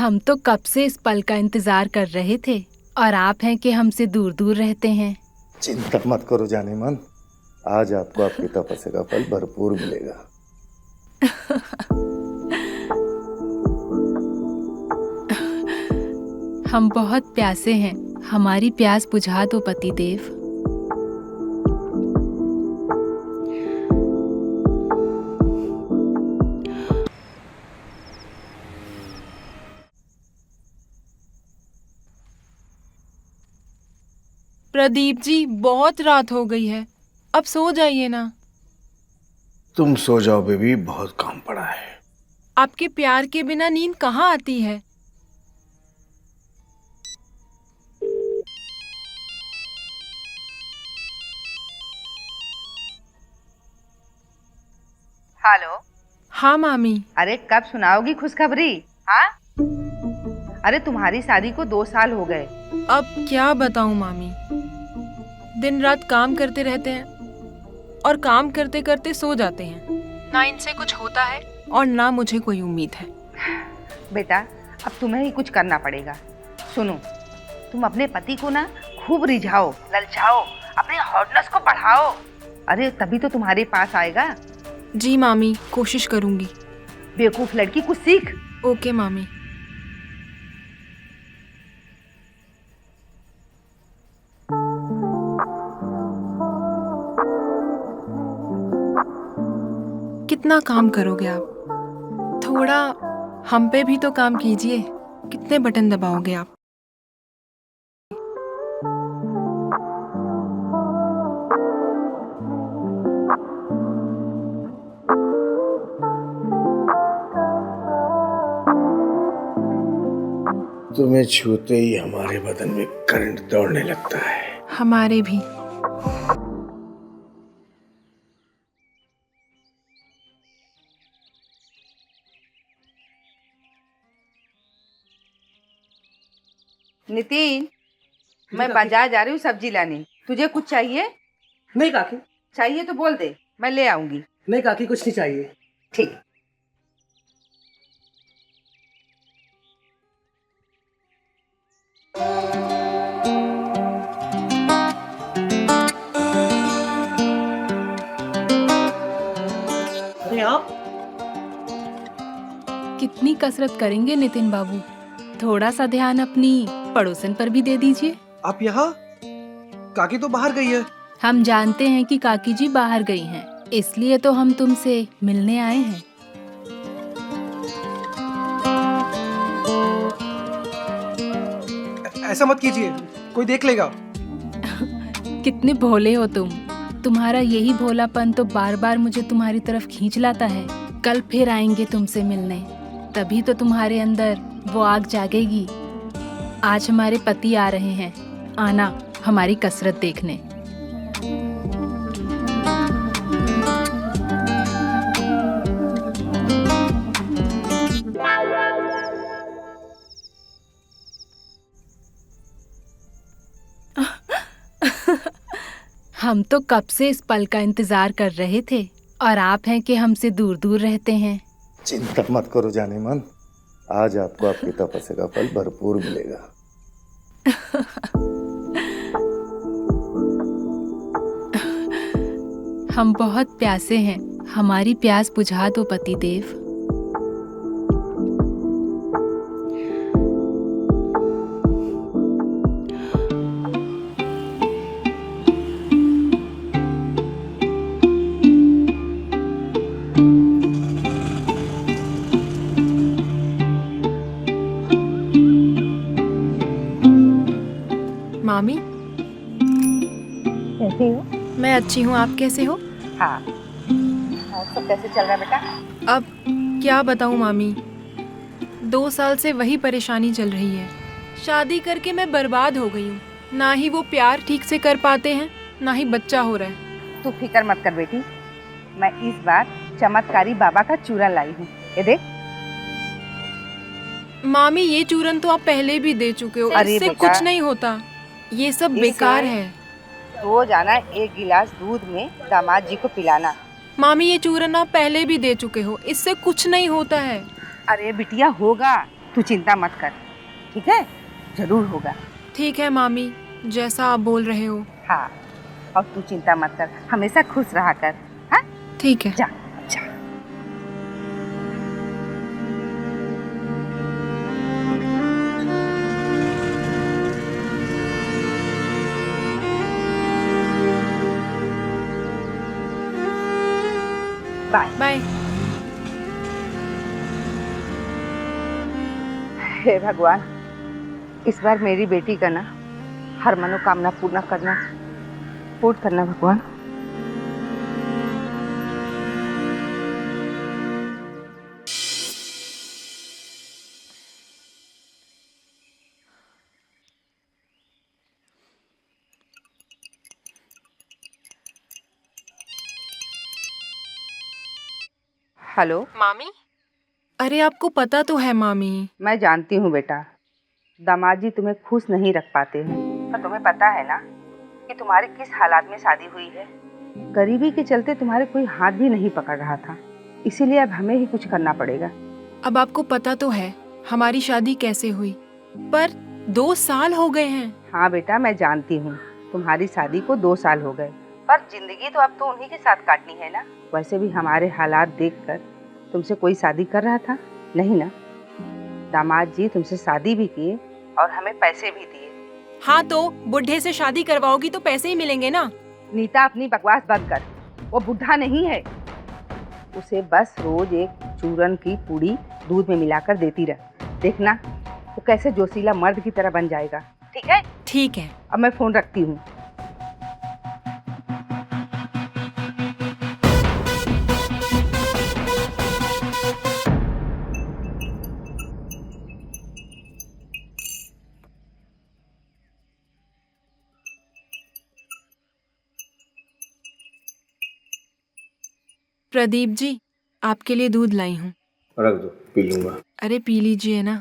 हम तो कब से इस पल का इंतजार कर रहे थे और आप हैं कि हमसे दूर दूर रहते हैं। चिंता मत करो जाने मन, आज आपको आपकी तपस्या का फल भरपूर मिलेगा। हम बहुत प्यासे हैं, हमारी प्यास बुझा दो पतिदेव। प्रदीप जी, बहुत रात हो गई है, अब सो जाइए ना। तुम सो जाओ बेबी, बहुत काम पड़ा है। आपके प्यार के बिना नींद कहाँ आती है। हेलो। हाँ मामी। अरे कब सुनाओगी खुशखबरी? हाँ, अरे तुम्हारी शादी को 2 साल हो गए। अब क्या बताऊं मामी, दिन रात काम करते रहते हैं और काम करते करते सो जाते हैं। ना इनसे कुछ होता है और ना मुझे कोई उम्मीद है। बेटा, अब तुम्हें ही कुछ करना पड़ेगा। सुनो, तुम अपने पति को ना खूब रिझाओ, ललचाओ, अपने हॉटनेस को बढ़ाओ। अरे तभी तो तुम्हारे पास आएगा। जी मामी, कोशिश करूंगी। बेवकूफ लड़की, कुछ सीख। ओके मामी। कितना काम करोगे आप, थोड़ा हम पे भी तो काम कीजिए। कितने बटन दबाओगे आप। तुम्हें छूते ही हमारे बदन में करंट दौड़ने लगता है। हमारे भी। नितिन, मैं बाजार जा रही हूँ सब्जी लाने। तुझे कुछ चाहिए? नहीं काकी। चाहिए तो बोल दे, मैं ले आऊंगी। नहीं काकी, कुछ नहीं चाहिए। ठीक। अरे आप कितनी कसरत करेंगे नितिन बाबू, थोड़ा सा ध्यान अपनी पड़ोसन पर भी दे दीजिए। आप यहाँ? काकी तो बाहर गई है। हम जानते हैं कि काकी जी बाहर गई हैं, इसलिए तो हम तुमसे मिलने आए हैं। ऐसा मत कीजिए, कोई देख लेगा। कितने भोले हो तुम। तुम्हारा यही भोलापन तो बार बार मुझे तुम्हारी तरफ खींच लाता है। कल फिर आएंगे तुमसे मिलने, तभी तो तुम्हारे अंदर वो आग जागेगी। आज हमारे पति आ रहे हैं, आना हमारी कसरत देखने। हम तो कब से इस पल का इंतजार कर रहे थे और आप हैं कि हमसे दूर दूर रहते हैं। चिंता मत करो जाने मन, आज आपको आपकी तपस्या का फल भरपूर मिलेगा। हम बहुत प्यासे हैं, हमारी प्यास बुझा दो पतिदेव। मामी, कैसी हो? मैं अच्छी हूँ, आप कैसे हो? हाँ, और सब कैसे चल रहा है बेटा? अब क्या बताऊँ मामी, 2 साल से वही परेशानी चल रही है। शादी करके मैं बर्बाद हो गई हूँ। ना ही वो प्यार ठीक से कर पाते हैं, ना ही बच्चा हो रहा है। तू फिक्र मत कर बेटी, मैं इस बार चमत्कारी बाबा का चूरन लाई हूँ, ये देख। मामी, ये चूरन तो आप पहले भी दे चुके हो, अरे इससे बेटा, कुछ नहीं होता। ये सब बेकार है। रोजाना 1 गिलास दूध में दामाद जी को पिलाना। मामी, ये चूरन आप पहले भी दे चुके हो, इससे कुछ नहीं होता है। अरे बिटिया, होगा। तू चिंता मत कर, ठीक है? जरूर होगा। ठीक है मामी, जैसा आप बोल रहे हो। हाँ, और तू चिंता मत कर, हमेशा खुश रहा कर। हाँ, ठीक है। जा जा। बाय। बाय। हे भगवान, इस बार मेरी बेटी का ना हर मनोकामना पूर्ण करना भगवान। हेलो मामी? अरे आपको पता तो है मामी। मैं जानती हूँ बेटा, दामाद जी तुम्हें खुश नहीं रख पाते हैं, पर तुम्हें पता है ना कि तुम्हारे किस हालात में शादी हुई है। गरीबी के चलते तुम्हारे कोई हाथ भी नहीं पकड़ रहा था, इसीलिए अब हमें ही कुछ करना पड़ेगा। अब आपको पता तो है हमारी शादी कैसे हुई, पर 2 साल हो गए हैं। हाँ बेटा, मैं जानती हूँ तुम्हारी शादी को 2 साल हो गए, पर जिंदगी तो अब तो उन्हीं के साथ काटनी है ना। वैसे भी हमारे हालात देखकर तुमसे कोई शादी कर रहा था नहीं ना? दामाद जी तुमसे शादी भी किए और हमें पैसे भी दिए। हाँ, तो बुढ़े से शादी करवाओगी तो पैसे ही मिलेंगे ना। नीता, अपनी बकवास बंद कर। वो बुढ़ा नहीं है, उसे बस रोज एक चूरन की पूड़ी दूध में मिलाकर देती रह, देखना वो कैसे जोशीला मर्द की तरह बन जाएगा। ठीक है? ठीक है। अब मैं फोन रखती हूँ। प्रदीप जी, आपके लिए दूध लाई हूँ। रख दो, पी लूंगा। अरे पी लीजिए ना,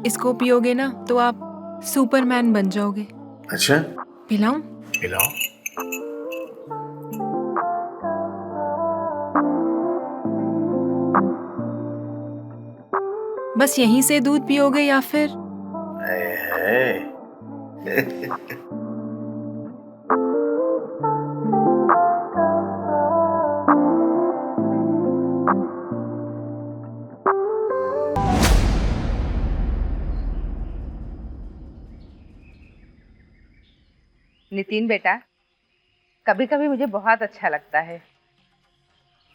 इसको पियोगे ना तो आप सुपरमैन बन जाओगे। अच्छा, पिलाऊं? पिलाओ। बस यहीं से दूध पियोगे या फिर? नितिन बेटा, कभी कभी मुझे बहुत अच्छा लगता है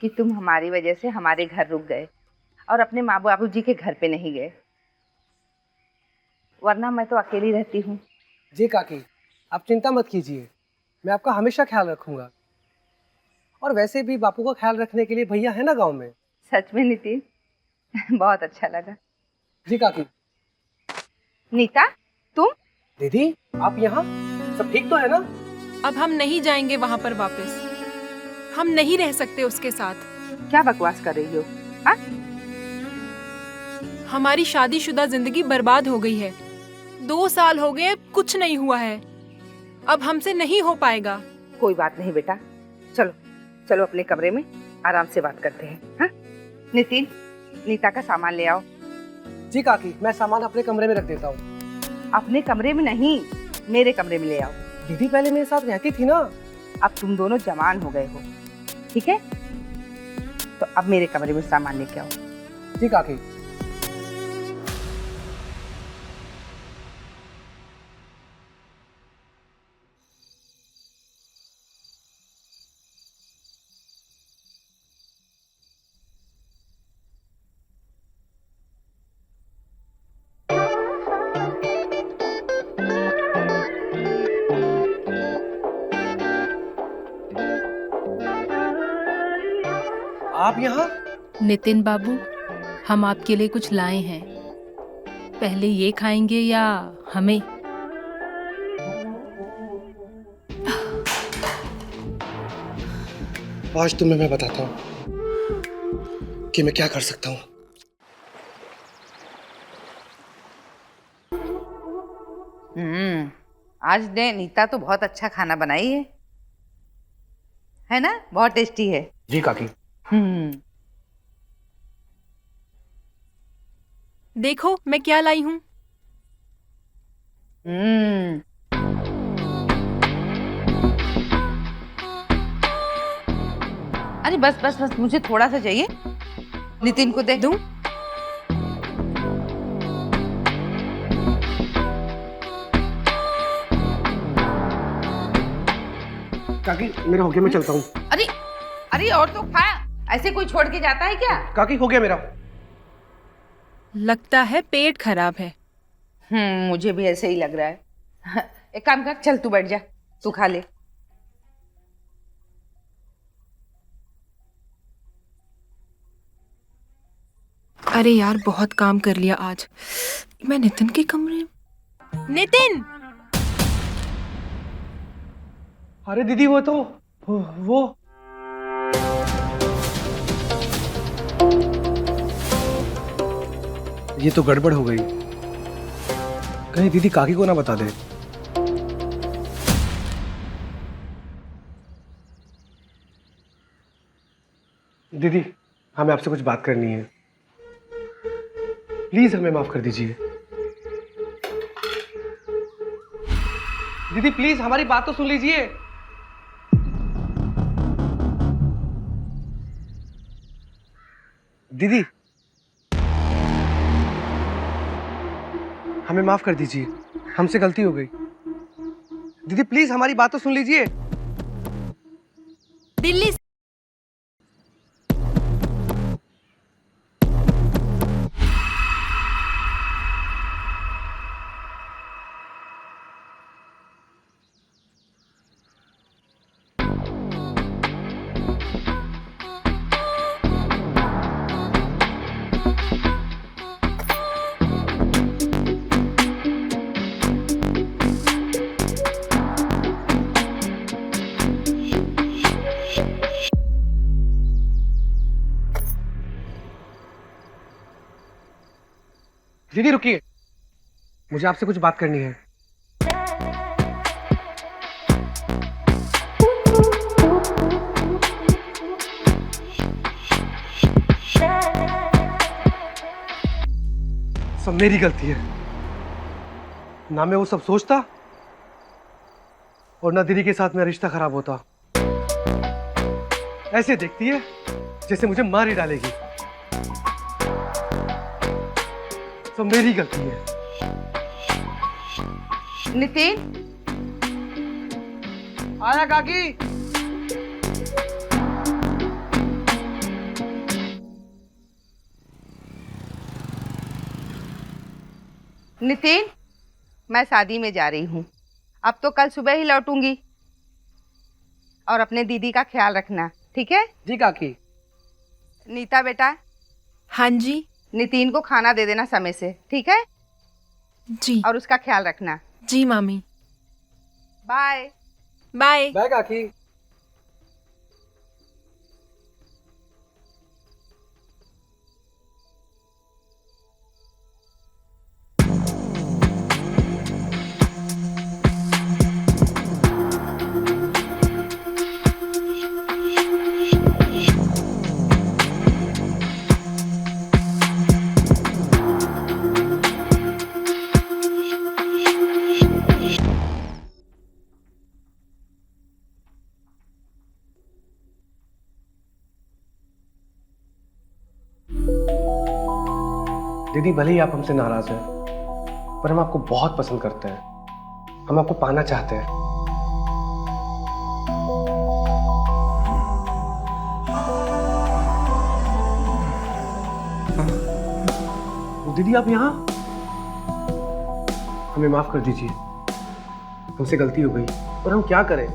कि तुम हमारी वजह से हमारे घर रुक गए और अपने माँ बाबू जी के घर पे नहीं गए, वरना मैं तो अकेली रहती हूँ। जी काकी, आप चिंता मत कीजिए, मैं आपका हमेशा ख्याल रखूंगा। और वैसे भी बापू का ख्याल रखने के लिए भैया है ना गांव में। सच में नितिन, बहुत अच्छा लगा। जी काकी। नीता, तुम? दीदी, आप यहाँ? सब ठीक तो है ना? अब हम नहीं जाएंगे वहाँ पर वापस। हम नहीं रह सकते उसके साथ। क्या बकवास कर रही हो? हाँ? हमारी शादीशुदा जिंदगी बर्बाद हो गई है। 2 साल हो गए, कुछ नहीं हुआ है। अब हमसे नहीं हो पाएगा। कोई बात नहीं बेटा, चलो चलो अपने कमरे में आराम से बात करते हैं। हाँ? नितिन, नीता का सामान ले आओ। जी काकी, मैं सामान अपने कमरे में रख देता हूँ। अपने कमरे में नहीं, मेरे कमरे में ले आओ। दीदी पहले मेरे साथ रहती थी ना। अब तुम दोनों जवान हो गए हो, ठीक है? तो अब मेरे कमरे में सामान लेके आओ। जी काकी। आप यहाँ? नितिन बाबू, हम आपके लिए कुछ लाए हैं। पहले ये खाएंगे या हमें? आज तुम्हें मैं बताता हूँ कि मैं क्या कर सकता हूँ। आज ने नीता तो बहुत अच्छा खाना बनाई है ना? बहुत टेस्टी है। जी काकी। देखो मैं क्या लाई हूँ। हम्म। अरे बस बस बस, मुझे थोड़ा सा चाहिए। नितिन को दे दूं? काकी मेरा हो गया, मैं चलता हूँ। अरे अरे, और तो खा। ऐसे कोई छोड़ के जाता है क्या? काकी हो गया मेरा। लगता है पेट खराब है। मुझे भी ऐसे ही लग रहा है। एक काम कर, चल तू बैठ जा, तू खा ले। अरे यार बहुत काम कर लिया आज। मैं नितिन के कमरे। नितिन! अरे दीदी वो तो वो ये तो गड़बड़ हो गई। कहीं दीदी काकी को ना बता दे। दीदी हमें आपसे कुछ बात करनी है, प्लीज हमें माफ कर दीजिए। दीदी प्लीज हमारी बात तो सुन लीजिए। दीदी हमें माफ कर दीजिए, हमसे गलती हो गई। दीदी प्लीज हमारी बात तो सुन लीजिए। दिल्ली दीदी रुकिए, मुझे आपसे कुछ बात करनी है। सब मेरी गलती है। ना मैं वो सब सोचता और ना दीदी के साथ मेरा रिश्ता खराब होता। ऐसे देखती है जैसे मुझे मार ही डालेगी। सब मेरी गलती है। नितिन, आया काकी। नितिन, मैं शादी में जा रही हूँ। अब तो कल सुबह ही लौटूंगी। और अपने दीदी का ख्याल रखना, ठीक है? जी काकी। नीता बेटा, हाँ जी। नितिन को खाना दे देना समय से, ठीक है? जी। और उसका ख्याल रखना। जी मामी। बाय। बाय। बाय काकी। दीदी भले ही आप हमसे नाराज हैं, पर हम आपको बहुत पसंद करते हैं। हम आपको पाना चाहते हैं। दीदी आप यहाँ? हमें माफ कर दीजिए, हमसे गलती हो गई। पर हम क्या करें,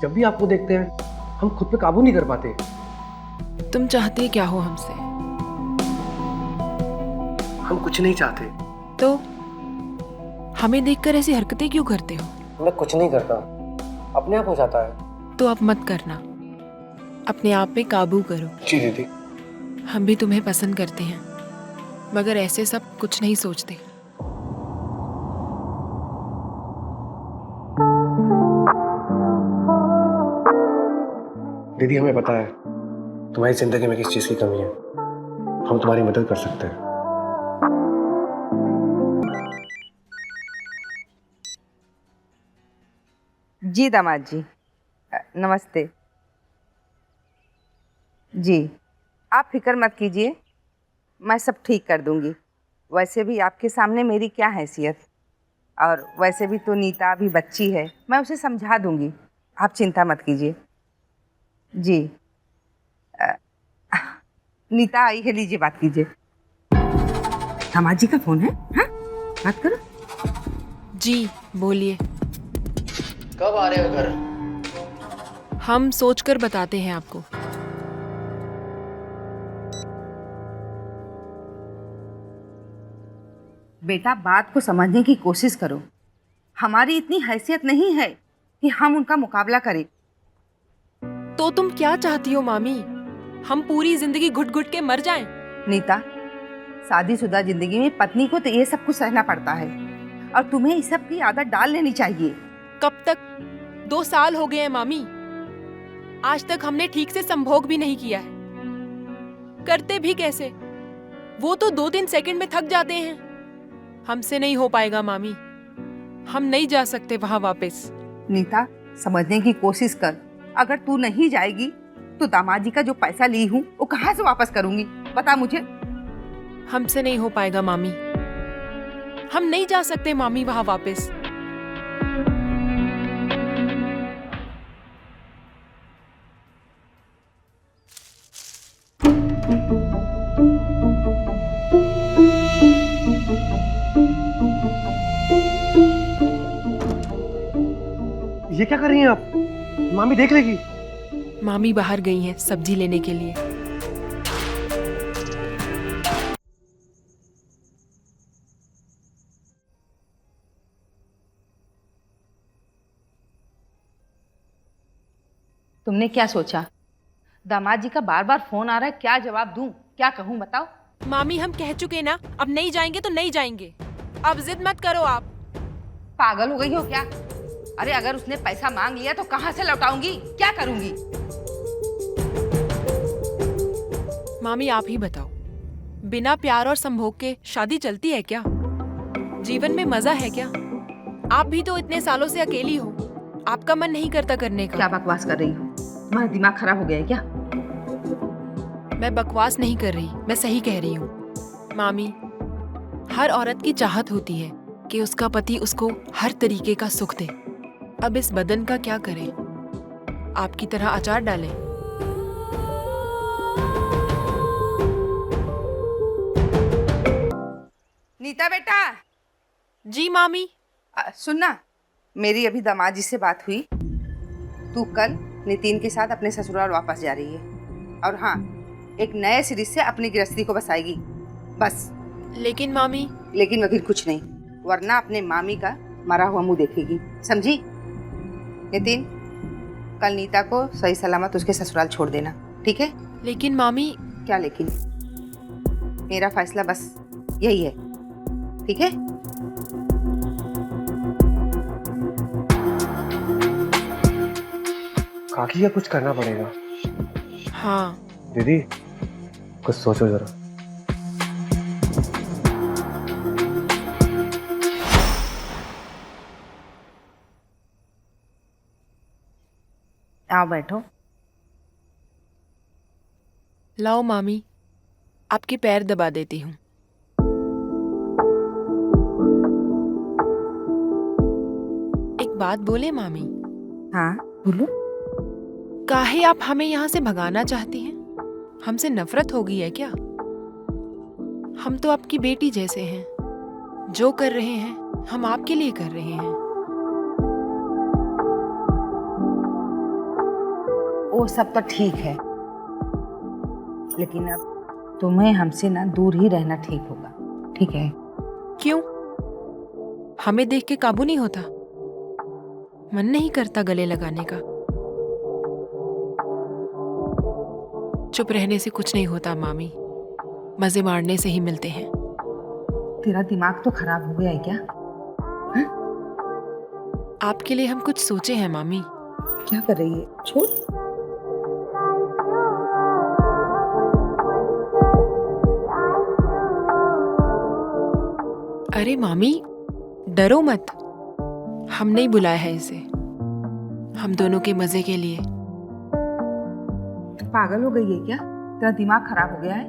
जब भी आपको देखते हैं हम खुद पे काबू नहीं कर पाते। तुम चाहते क्या हो हमसे? हम कुछ नहीं चाहते। तो हमें देखकर ऐसी हरकतें क्यों करते हो? मैं कुछ नहीं करता, अपने आप हो जाता है। तो अब मत करना, अपने आप पे काबू करो। जी दीदी। हम भी तुम्हें पसंद करते हैं, मगर ऐसे सब कुछ नहीं सोचते। दीदी हमें पता है तुम्हारी जिंदगी में किस चीज की कमी है। हम तुम्हारी मदद कर सकते हैं। जी दामाद जी, नमस्ते। जी, आप फिक्र मत कीजिए, मैं सब ठीक कर दूंगी। वैसे भी आपके सामने मेरी क्या हैसियत, और वैसे भी तो नीता अभी बच्ची है, मैं उसे समझा दूंगी, आप चिंता मत कीजिए। जी, अ, नीता आई है, लीजिए बात कीजिए। दामाद जी का फोन है, हाँ बात करो। जी बोलिए। कब आ रहे हो घर? हम सोचकर बताते हैं आपको। बेटा, बात को समझने की कोशिश करो। हमारी इतनी हैसियत नहीं है कि हम उनका मुकाबला करें। तो तुम क्या चाहती हो मामी? हम पूरी जिंदगी घुट घुट के मर जाएं? नीता, शादीशुदा जिंदगी में पत्नी को तो ये सब कुछ सहना पड़ता है, और तुम्हें इस सब की आदत डाल लेनी चाहिए। कब तक? 2 साल हो गए हैं मामी, आज तक हमने ठीक से संभोग भी नहीं किया है। करते भी कैसे? वो तो 2-3 सेकंड में थक जाते हैं। हमसे नहीं हो पाएगा मामी, हम नहीं जा सकते वहां वापस। नीता, समझने की कोशिश कर। अगर तू नहीं जाएगी तो दामाद जी का जो पैसा ली हूँ वो कहाँ से वापस करूंगी, बता मुझे। हमसे नहीं हो पाएगा मामी, हम नहीं जा सकते मामी वहां वापस। ये क्या कर रही हैं आप? मामी देख लेगी। मामी बाहर गई हैं सब्जी लेने के लिए। तुमने क्या सोचा? दामाद जी का बार बार फोन आ रहा है, क्या जवाब दूं, क्या कहूं, बताओ। मामी हम कह चुके ना, अब नहीं जाएंगे तो नहीं जाएंगे। अब जिद मत करो आप। पागल हो गई हो क्या? अरे अगर उसने पैसा मांग लिया तो कहाँ से लौटाऊंगी, क्या करूंगी? मामी आप ही बताओ, बिना प्यार और संभोग के शादी चलती है क्या? जीवन में मजा है क्या? आप भी तो इतने सालों से अकेली हो, आपका मन नहीं करता करने का? क्या बकवास कर रही हो? तुम्हारा दिमाग खराब हो गया है क्या? मैं बकवास नहीं कर रही, मैं सही कह रही हूँ। मामी, हर औरत की चाहत होती है कि उसका पति उसको हर तरीके का सुख दे। अब इस बदन का क्या करें? आपकी तरह अचार डालें? नीता बेटा। जी मामी। सुनना, मेरी अभी दामाद जी से बात हुई। तू कल नितिन के साथ अपने ससुराल वापस जा रही है, और हाँ, एक नए सिरे से अपनी गृहस्थी को बसाएगी, बस। लेकिन मामी। लेकिन वगैर कुछ नहीं, वरना अपने मामी का मरा हुआ मुंह देखेगी, समझी? नितिन, कल नीता को सही सलामत उसके ससुराल छोड़ देना, ठीक है? लेकिन मामी। क्या लेकिन? मेरा फैसला बस यही है, ठीक है? काकी, या कुछ करना पड़ेगा। हाँ दीदी, कुछ सोचो जरा। आओ बैठो। लाओ मामी, आपके पैर दबा देती हूँ। एक बात बोले मामी? हाँ बोलो। काहे आप हमें यहाँ से भगाना चाहती हैं? हमसे नफरत हो गई है क्या? हम तो आपकी बेटी जैसे हैं, जो कर रहे हैं हम आपके लिए कर रहे हैं। वो सब तो ठीक है, लेकिन अब तुम्हें हमसे ना दूर ही रहना ठीक होगा, ठीक है? क्यों? हमें देख के काबू नहीं होता? मन नहीं करता गले लगाने का? चुप रहने से कुछ नहीं होता मामी, मजे मारने से ही मिलते हैं। तेरा दिमाग तो खराब हो गया है क्या? हा? आपके लिए हम कुछ सोचे हैं मामी। क्या कर रही है? छोड़। अरे मामी, डरो मत। हम नहीं बुलाया है इसे, हम दोनों के मजे के लिए। पागल हो गई है क्या? तेरा दिमाग खराब हो गया है?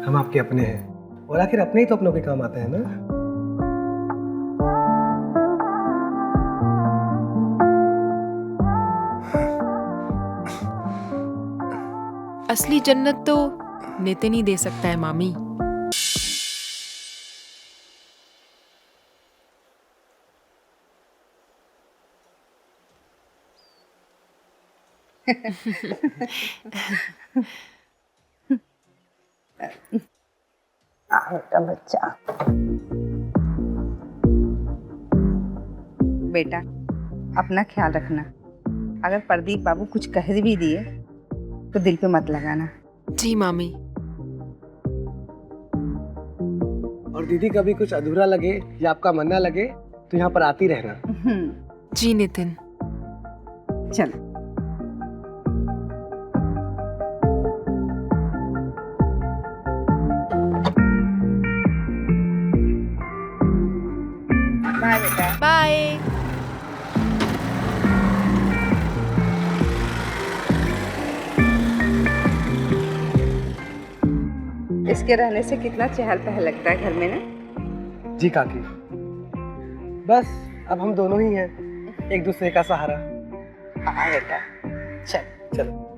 हम आपके अपने हैं, और आखिर अपने ही तो अपनों के काम आते हैं ना। असली जन्नत तो नितिन ही दे सकता है मामी। बच्चा बेटा, अपना ख्याल रखना। अगर प्रदीप बाबू कुछ कह भी दिए तो दिल पे मत लगाना। जी मामी। और दीदी, कभी कुछ अधूरा लगे या आपका मन ना लगे तो यहाँ पर आती रहना। जी नितिन। चलो। बाय बेटा। बाय। इसके रहने से कितना चहल पहल लगता है घर में ना। जी काकी, बस अब हम दोनों ही हैं, एक दूसरे का सहारा। हाँ बेटा, चल। चलो।